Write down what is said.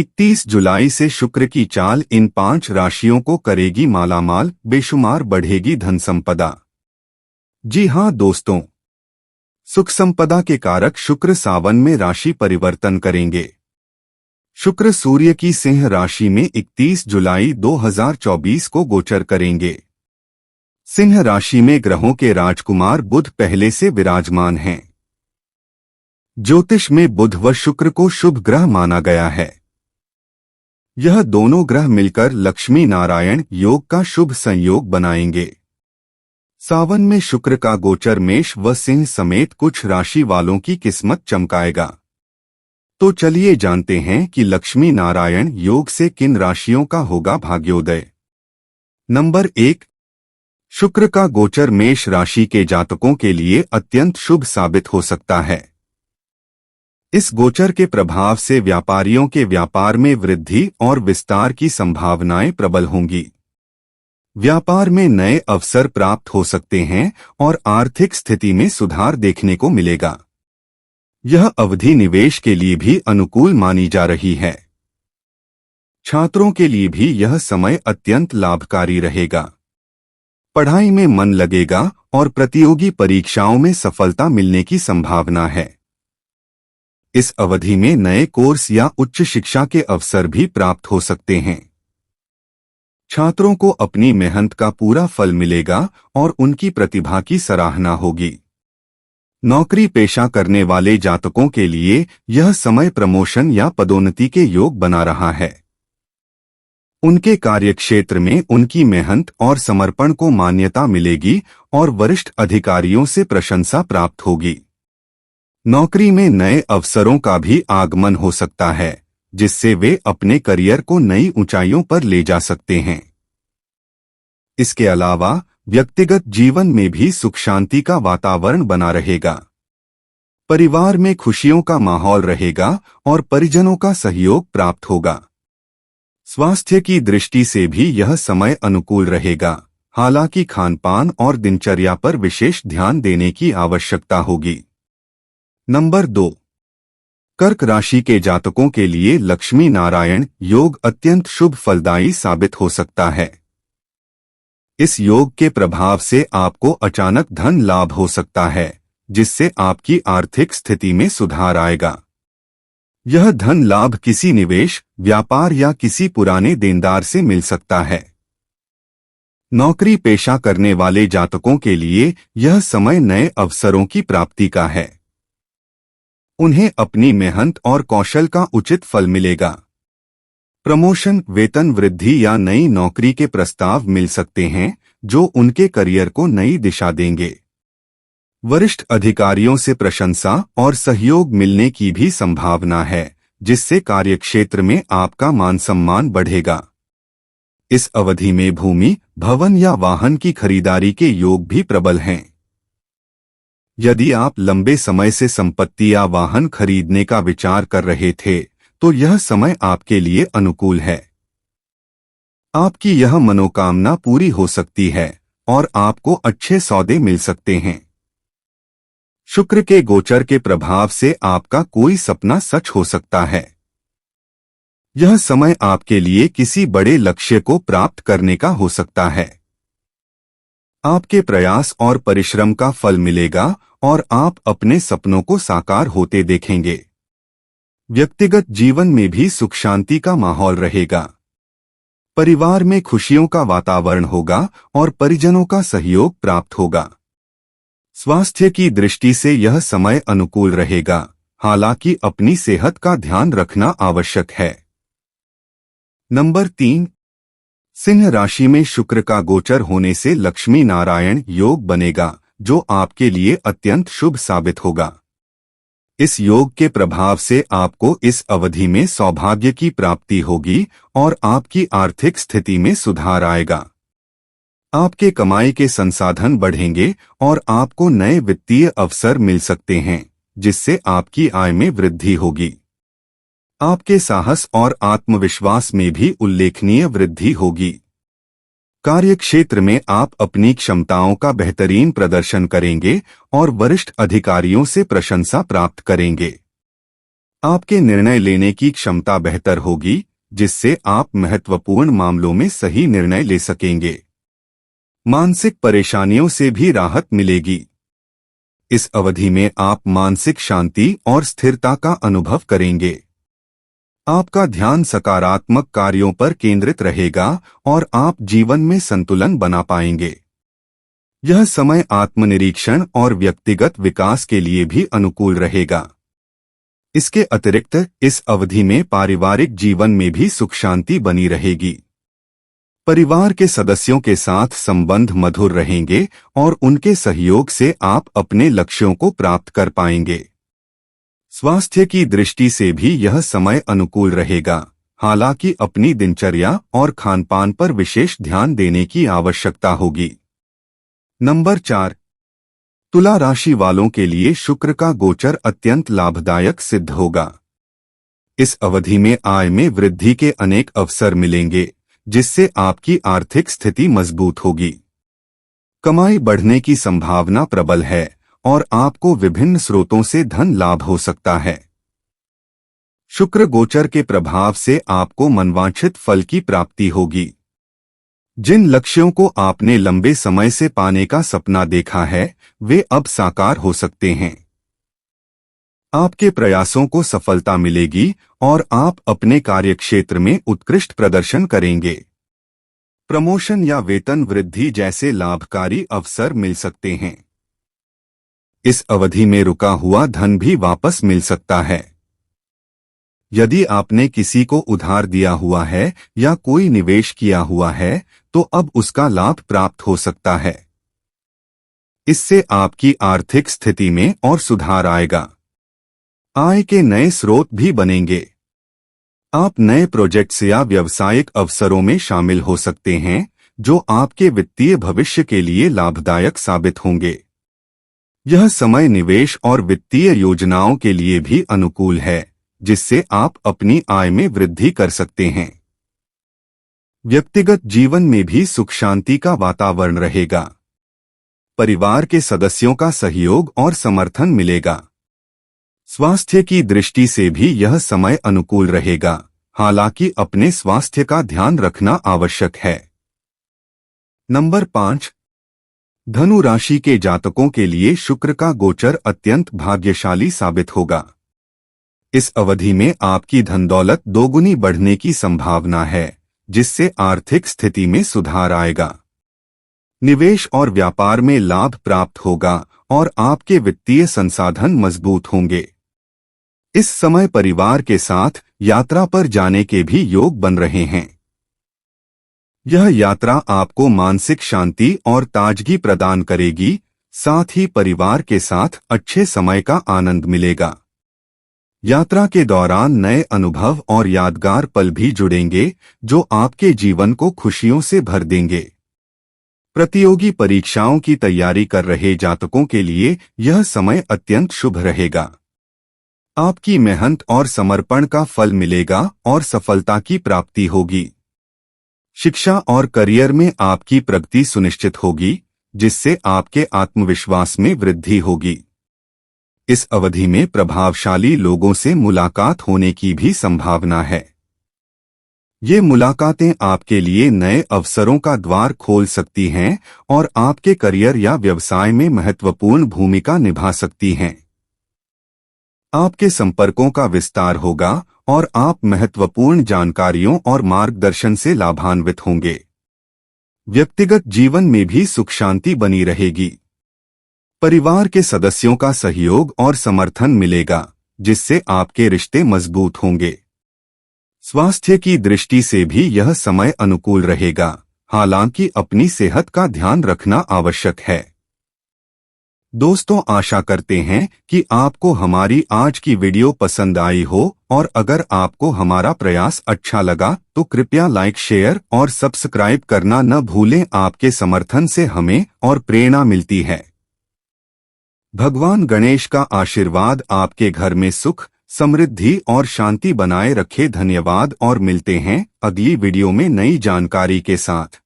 31 जुलाई से शुक्र की चाल इन 5 राशियों को करेगी मालामाल, बेशुमार बढ़ेगी धन संपदा। जी हां दोस्तों, सुख संपदा के कारक शुक्र सावन में राशि परिवर्तन करेंगे। शुक्र सूर्य की सिंह राशि में 31 जुलाई 2024 को गोचर करेंगे। सिंह राशि में ग्रहों के राजकुमार बुध पहले से विराजमान हैं। ज्योतिष में बुध व शुक्र को शुभ ग्रह माना गया है। यह दोनों ग्रह मिलकर लक्ष्मी नारायण योग का शुभ संयोग बनाएंगे। सावन में शुक्र का गोचर मेष व सिंह समेत कुछ राशि वालों की किस्मत चमकाएगा। तो चलिए जानते हैं कि लक्ष्मी नारायण योग से किन राशियों का होगा भाग्योदय। नंबर 1, शुक्र का गोचर मेष राशि के जातकों के लिए अत्यंत शुभ साबित हो सकता है। इस गोचर के प्रभाव से व्यापारियों के व्यापार में वृद्धि और विस्तार की संभावनाएं प्रबल होंगी। व्यापार में नए अवसर प्राप्त हो सकते हैं और आर्थिक स्थिति में सुधार देखने को मिलेगा। यह अवधि निवेश के लिए भी अनुकूल मानी जा रही है। छात्रों के लिए भी यह समय अत्यंत लाभकारी रहेगा। पढ़ाई में मन लगेगा और प्रतियोगी परीक्षाओं में सफलता मिलने की संभावना है। इस अवधि में नए कोर्स या उच्च शिक्षा के अवसर भी प्राप्त हो सकते हैं। छात्रों को अपनी मेहनत का पूरा फल मिलेगा और उनकी प्रतिभा की सराहना होगी। नौकरी पेशा करने वाले जातकों के लिए यह समय प्रमोशन या पदोन्नति के योग बना रहा है। उनके कार्यक्षेत्र में उनकी मेहनत और समर्पण को मान्यता मिलेगी और वरिष्ठ अधिकारियों से प्रशंसा प्राप्त होगी। नौकरी में नए अवसरों का भी आगमन हो सकता है, जिससे वे अपने करियर को नई ऊंचाइयों पर ले जा सकते हैं। इसके अलावा व्यक्तिगत जीवन में भी सुख शांति का वातावरण बना रहेगा। परिवार में खुशियों का माहौल रहेगा और परिजनों का सहयोग प्राप्त होगा। स्वास्थ्य की दृष्टि से भी यह समय अनुकूल रहेगा, हालांकि खानपान और दिनचर्या पर विशेष ध्यान देने की आवश्यकता होगी। नंबर 2, कर्क राशि के जातकों के लिए लक्ष्मी नारायण योग अत्यंत शुभ फलदायी साबित हो सकता है। इस योग के प्रभाव से आपको अचानक धन लाभ हो सकता है, जिससे आपकी आर्थिक स्थिति में सुधार आएगा। यह धन लाभ किसी निवेश, व्यापार या किसी पुराने देनदार से मिल सकता है। नौकरी पेशा करने वाले जातकों के लिए यह समय नए अवसरों की प्राप्ति का है। उन्हें अपनी मेहनत और कौशल का उचित फल मिलेगा। प्रमोशन, वेतन वृद्धि या नई नौकरी के प्रस्ताव मिल सकते हैं, जो उनके करियर को नई दिशा देंगे। वरिष्ठ अधिकारियों से प्रशंसा और सहयोग मिलने की भी संभावना है, जिससे कार्यक्षेत्र में आपका मान सम्मान बढ़ेगा। इस अवधि में भूमि, भवन या वाहन की खरीदारी के योग भी प्रबल हैं। यदि आप लंबे समय से संपत्ति या वाहन खरीदने का विचार कर रहे थे, तो यह समय आपके लिए अनुकूल है। आपकी यह मनोकामना पूरी हो सकती है और आपको अच्छे सौदे मिल सकते हैं। शुक्र के गोचर के प्रभाव से आपका कोई सपना सच हो सकता है। यह समय आपके लिए किसी बड़े लक्ष्य को प्राप्त करने का हो सकता है। आपके प्रयास और परिश्रम का फल मिलेगा और आप अपने सपनों को साकार होते देखेंगे। व्यक्तिगत जीवन में भी सुख शांति का माहौल रहेगा। परिवार में खुशियों का वातावरण होगा और परिजनों का सहयोग प्राप्त होगा। स्वास्थ्य की दृष्टि से यह समय अनुकूल रहेगा, हालांकि अपनी सेहत का ध्यान रखना आवश्यक है। नंबर 3, सिंह राशि में शुक्र का गोचर होने से लक्ष्मी नारायण योग बनेगा, जो आपके लिए अत्यंत शुभ साबित होगा। इस योग के प्रभाव से आपको इस अवधि में सौभाग्य की प्राप्ति होगी और आपकी आर्थिक स्थिति में सुधार आएगा। आपके कमाई के संसाधन बढ़ेंगे और आपको नए वित्तीय अवसर मिल सकते हैं, जिससे आपकी आय में वृद्धि होगी। आपके साहस और आत्मविश्वास में भी उल्लेखनीय वृद्धि होगी। कार्यक्षेत्र में आप अपनी क्षमताओं का बेहतरीन प्रदर्शन करेंगे और वरिष्ठ अधिकारियों से प्रशंसा प्राप्त करेंगे। आपके निर्णय लेने की क्षमता बेहतर होगी, जिससे आप महत्वपूर्ण मामलों में सही निर्णय ले सकेंगे। मानसिक परेशानियों से भी राहत मिलेगी। इस अवधि में आप मानसिक शांति और स्थिरता का अनुभव करेंगे। आपका ध्यान सकारात्मक कार्यों पर केंद्रित रहेगा और आप जीवन में संतुलन बना पाएंगे। यह समय आत्मनिरीक्षण और व्यक्तिगत विकास के लिए भी अनुकूल रहेगा। इसके अतिरिक्त इस अवधि में पारिवारिक जीवन में भी सुख शांति बनी रहेगी। परिवार के सदस्यों के साथ संबंध मधुर रहेंगे और उनके सहयोग से आप अपने लक्ष्यों को प्राप्त कर पाएंगे। स्वास्थ्य की दृष्टि से भी यह समय अनुकूल रहेगा, हालांकि अपनी दिनचर्या और खानपान पर विशेष ध्यान देने की आवश्यकता होगी। नंबर 4, तुला राशि वालों के लिए शुक्र का गोचर अत्यंत लाभदायक सिद्ध होगा। इस अवधि में आय में वृद्धि के अनेक अवसर मिलेंगे, जिससे आपकी आर्थिक स्थिति मजबूत होगी। कमाई बढ़ने की संभावना प्रबल है और आपको विभिन्न स्रोतों से धन लाभ हो सकता है। शुक्र गोचर के प्रभाव से आपको मनवांछित फल की प्राप्ति होगी। जिन लक्ष्यों को आपने लंबे समय से पाने का सपना देखा है, वे अब साकार हो सकते हैं। आपके प्रयासों को सफलता मिलेगी और आप अपने कार्यक्षेत्र में उत्कृष्ट प्रदर्शन करेंगे। प्रमोशन या वेतन वृद्धि जैसे लाभकारी अवसर मिल सकते हैं। इस अवधि में रुका हुआ धन भी वापस मिल सकता है। यदि आपने किसी को उधार दिया हुआ है या कोई निवेश किया हुआ है, तो अब उसका लाभ प्राप्त हो सकता है। इससे आपकी आर्थिक स्थिति में और सुधार आएगा। आय के नए स्रोत भी बनेंगे। आप नए प्रोजेक्ट्स या व्यावसायिक अवसरों में शामिल हो सकते हैं, जो आपके वित्तीय भविष्य के लिए लाभदायक साबित होंगे। यह समय निवेश और वित्तीय योजनाओं के लिए भी अनुकूल है, जिससे आप अपनी आय में वृद्धि कर सकते हैं। व्यक्तिगत जीवन में भी सुख शांति का वातावरण रहेगा। परिवार के सदस्यों का सहयोग और समर्थन मिलेगा। स्वास्थ्य की दृष्टि से भी यह समय अनुकूल रहेगा, हालांकि अपने स्वास्थ्य का ध्यान रखना आवश्यक है। नंबर 5, धनु राशि के जातकों के लिए शुक्र का गोचर अत्यंत भाग्यशाली साबित होगा। इस अवधि में आपकी धन दौलत दोगुनी बढ़ने की संभावना है, जिससे आर्थिक स्थिति में सुधार आएगा। निवेश और व्यापार में लाभ प्राप्त होगा और आपके वित्तीय संसाधन मजबूत होंगे। इस समय परिवार के साथ यात्रा पर जाने के भी योग बन रहे हैं। यह यात्रा आपको मानसिक शांति और ताजगी प्रदान करेगी, साथ ही परिवार के साथ अच्छे समय का आनंद मिलेगा। यात्रा के दौरान नए अनुभव और यादगार पल भी जुड़ेंगे, जो आपके जीवन को खुशियों से भर देंगे। प्रतियोगी परीक्षाओं की तैयारी कर रहे जातकों के लिए यह समय अत्यंत शुभ रहेगा। आपकी मेहनत और समर्पण का फल मिलेगा और सफलता की प्राप्ति होगी। शिक्षा और करियर में आपकी प्रगति सुनिश्चित होगी, जिससे आपके आत्मविश्वास में वृद्धि होगी। इस अवधि में प्रभावशाली लोगों से मुलाकात होने की भी संभावना है। ये मुलाकातें आपके लिए नए अवसरों का द्वार खोल सकती हैं और आपके करियर या व्यवसाय में महत्वपूर्ण भूमिका निभा सकती हैं। आपके संपर्कों का विस्तार होगा और आप महत्वपूर्ण जानकारियों और मार्गदर्शन से लाभान्वित होंगे। व्यक्तिगत जीवन में भी सुख शांति बनी रहेगी। परिवार के सदस्यों का सहयोग और समर्थन मिलेगा, जिससे आपके रिश्ते मजबूत होंगे। स्वास्थ्य की दृष्टि से भी यह समय अनुकूल रहेगा, हालांकि अपनी सेहत का ध्यान रखना आवश्यक है। दोस्तों, आशा करते हैं कि आपको हमारी आज की वीडियो पसंद आई हो और अगर आपको हमारा प्रयास अच्छा लगा तो कृपया लाइक, शेयर और सब्सक्राइब करना न भूलें। आपके समर्थन से हमें और प्रेरणा मिलती है। भगवान गणेश का आशीर्वाद आपके घर में सुख, समृद्धि और शांति बनाए रखे। धन्यवाद और मिलते हैं अगली वीडियो में नई जानकारी के साथ।